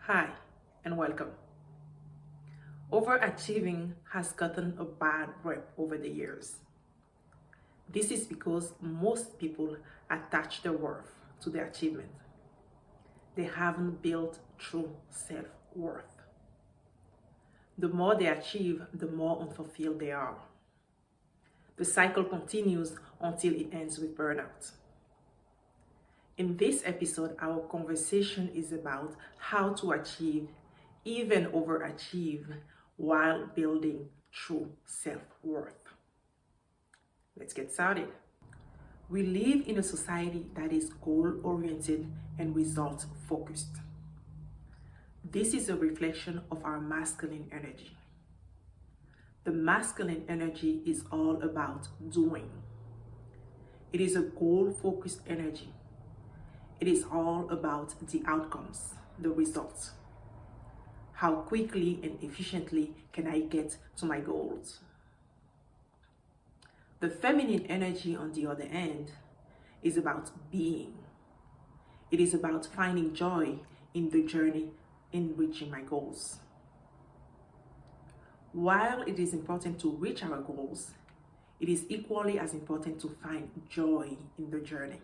Hi, and welcome. Overachieving has gotten a bad rep over the years. This is because most people attach their worth to their achievement. They haven't built true self-worth. The more they achieve, the more unfulfilled they are. The cycle continues until it ends with burnout. In this episode, our conversation is about how to achieve, even overachieve, while building true self-worth. Let's get started. We live in a society that is goal-oriented and result-focused. This is a reflection of our masculine energy. The masculine energy is all about doing. It is a goal-focused energy. It is all about the outcomes, the results. How quickly and efficiently can I get to my goals? The feminine energy, on the other hand, is about being. It is about finding joy in the journey in reaching my goals. While it is important to reach our goals, it is equally as important to find joy in the journey.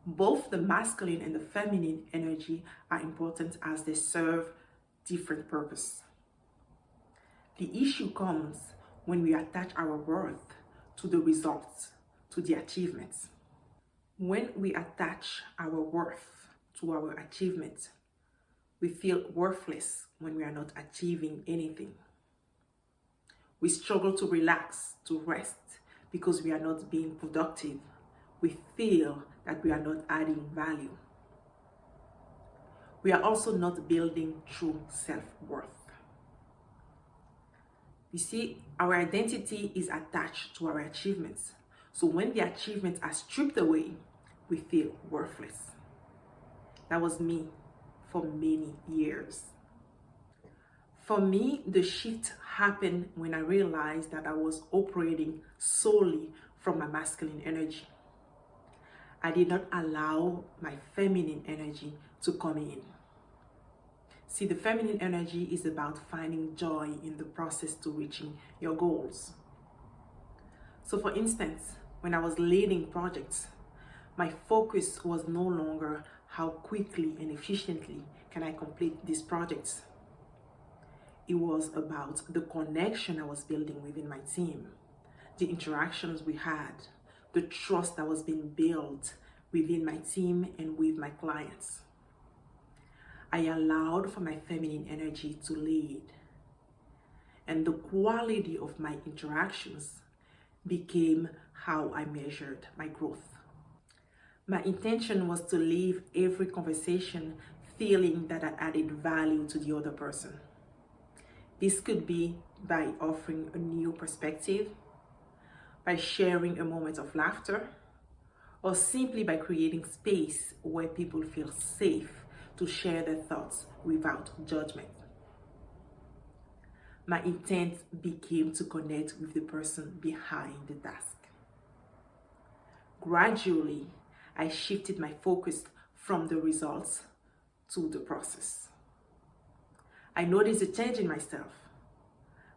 Both the masculine and the feminine energy are important as they serve different purposes. The issue comes when we attach our worth to the results, to the achievements. When we attach our worth to our achievements, we feel worthless when we are not achieving anything. We struggle to relax, to rest, because we are not being productive. We feel that we are not adding value. We are also not building true self-worth. You see, our identity is attached to our achievements. So when the achievements are stripped away, we feel worthless. That was me for many years. For me, the shift happened when I realized that I was operating solely from my masculine energy. I did not allow my feminine energy to come in. See, the feminine energy is about finding joy in the process to reaching your goals. So for instance, when I was leading projects, my focus was no longer how quickly and efficiently can I complete these projects. It was about the connection I was building within my team, the interactions we had, the trust that was being built within my team and with my clients. I allowed for my feminine energy to lead, and the quality of my interactions became how I measured my growth. My intention was to leave every conversation feeling that I added value to the other person. This could be by offering a new perspective, by sharing a moment of laughter, or simply by creating space where people feel safe to share their thoughts without judgment. My intent became to connect with the person behind the task. Gradually, I shifted my focus from the results to the process. I noticed a change in myself.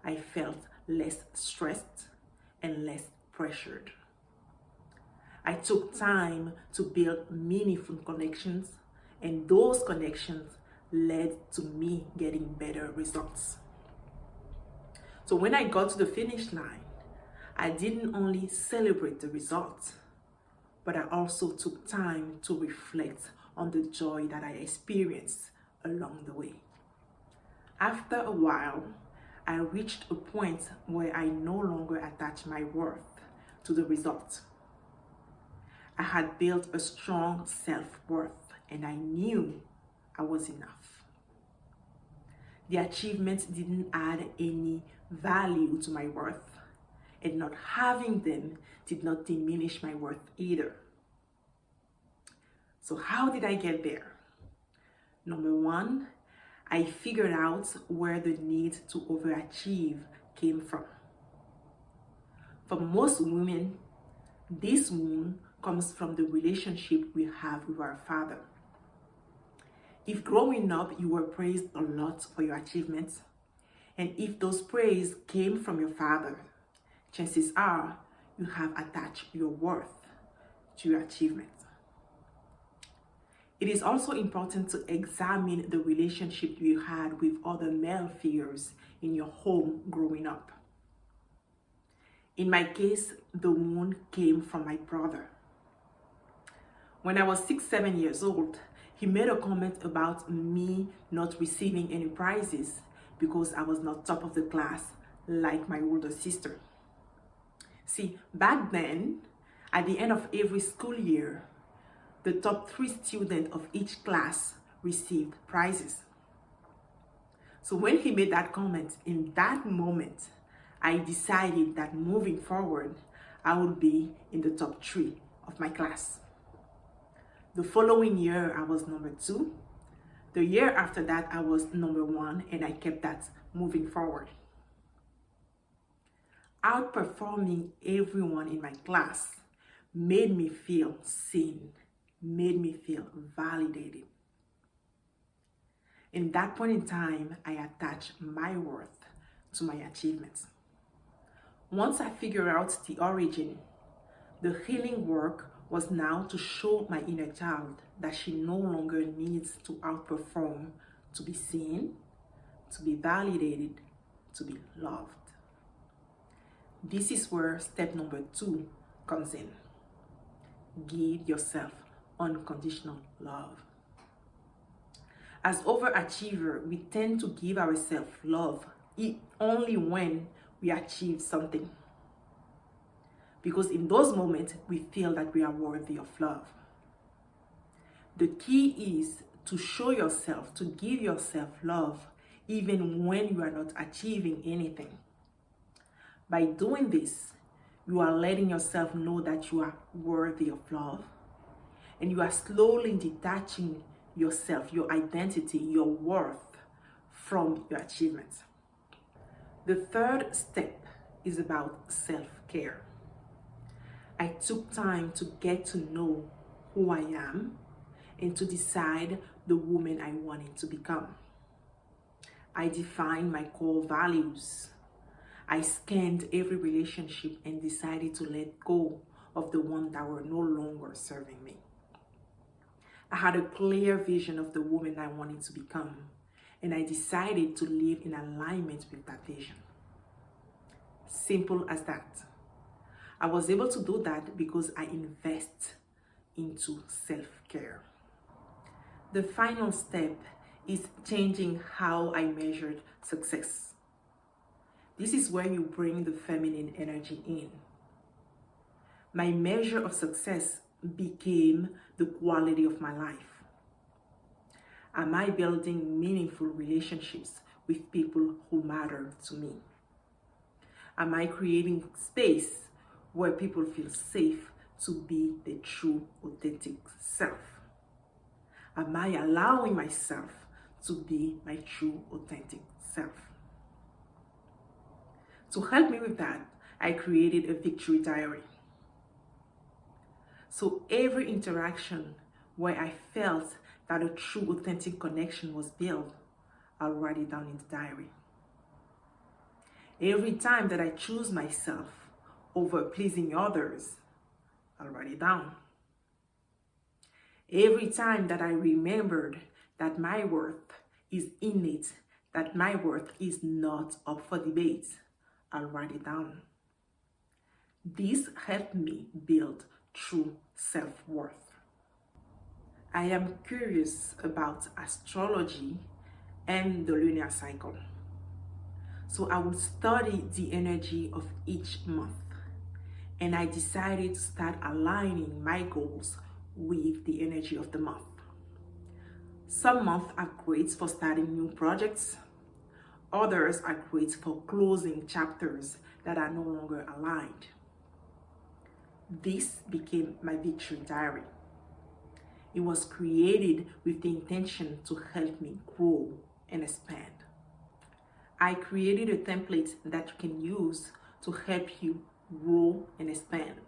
I felt less stressed and less pressured. I took time to build meaningful connections, and those connections led to me getting better results. So when I got to the finish line, I didn't only celebrate the results, but I also took time to reflect on the joy that I experienced along the way. After a while, I reached a point where I no longer attached my worth to the result. I had built a strong self-worth, and I knew I was enough. The achievements didn't add any value to my worth, and not having them did not diminish my worth either. So how did I get there? Number one, I figured out where the need to overachieve came from. For most women, this wound comes from the relationship we have with our father. If growing up you were praised a lot for your achievements, and if those praise came from your father, chances are you have attached your worth to your achievements. It is also important to examine the relationship you had with other male figures in your home growing up. In my case, the wound came from my brother. When I was 6, 7 years old, he made a comment about me not receiving any prizes because I was not top of the class like my older sister. See, back then, at the end of every school year, the top 3 students of each class received prizes. So when he made that comment, in that moment, I decided that moving forward, I would be in the top 3 of my class. The following year, I was number 2. The year after that, I was number 1, and I kept that moving forward. Outperforming everyone in my class made me feel seen, made me feel validated. In that point in time, I attached my worth to my achievements. Once I figured out the origin, the healing work was now to show my inner child that she no longer needs to outperform to be seen, to be validated, to be loved. This is where step number 2 comes in. Give yourself unconditional love. As overachiever, we tend to give ourselves love only when we achieve something. Because in those moments, we feel that we are worthy of love. The key is to show yourself, to give yourself love, even when you are not achieving anything. By doing this, you are letting yourself know that you are worthy of love, and you are slowly detaching yourself, your identity, your worth from your achievements. The third step is about self-care. I took time to get to know who I am and to decide the woman I wanted to become. I defined my core values. I scanned every relationship and decided to let go of the ones that were no longer serving me. I had a clear vision of the woman I wanted to become, and I decided to live in alignment with that vision. Simple as that. I was able to do that because I invest into self-care. The final step is changing how I measured success. This is where you bring the feminine energy in. My measure of success became the quality of my life. Am I building meaningful relationships with people who matter to me? Am I creating space where people feel safe to be the true, authentic self? Am I allowing myself to be my true, authentic self? To help me with that, I created a victory diary. So every interaction where I felt that a true, authentic connection was built, I'll write it down in the diary. Every time that I choose myself over pleasing others, I'll write it down. Every time that I remembered that my worth is innate, that my worth is not up for debate, I'll write it down. This helped me build true self-worth. I am curious about astrology and the lunar cycle. So I would study the energy of each month, and I decided to start aligning my goals with the energy of the month. Some months are great for starting new projects. Others are great for closing chapters that are no longer aligned. This became my victory diary. It was created with the intention to help me grow and expand. I created a template that you can use to help you grow and expand.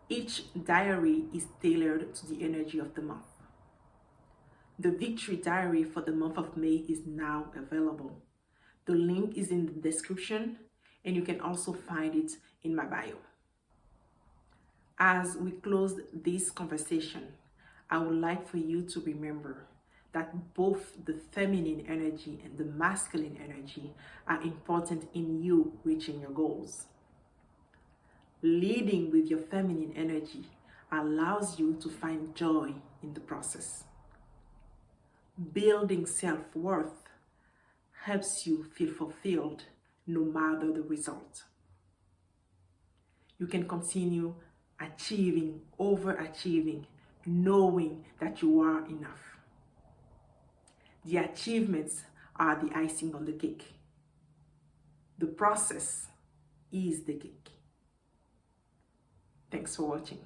Each diary is tailored to the energy of the month. The victory diary for the month of May is now available. The link is in the description, and you can also find it in my bio. As we close this conversation, I would like for you to remember that both the feminine energy and the masculine energy are important in you reaching your goals. Leading with your feminine energy allows you to find joy in the process. Building self-worth helps you feel fulfilled no matter the result. You can continue achieving, overachieving, knowing that you are enough. The achievements are the icing on the cake. The process is the cake. Thanks for watching.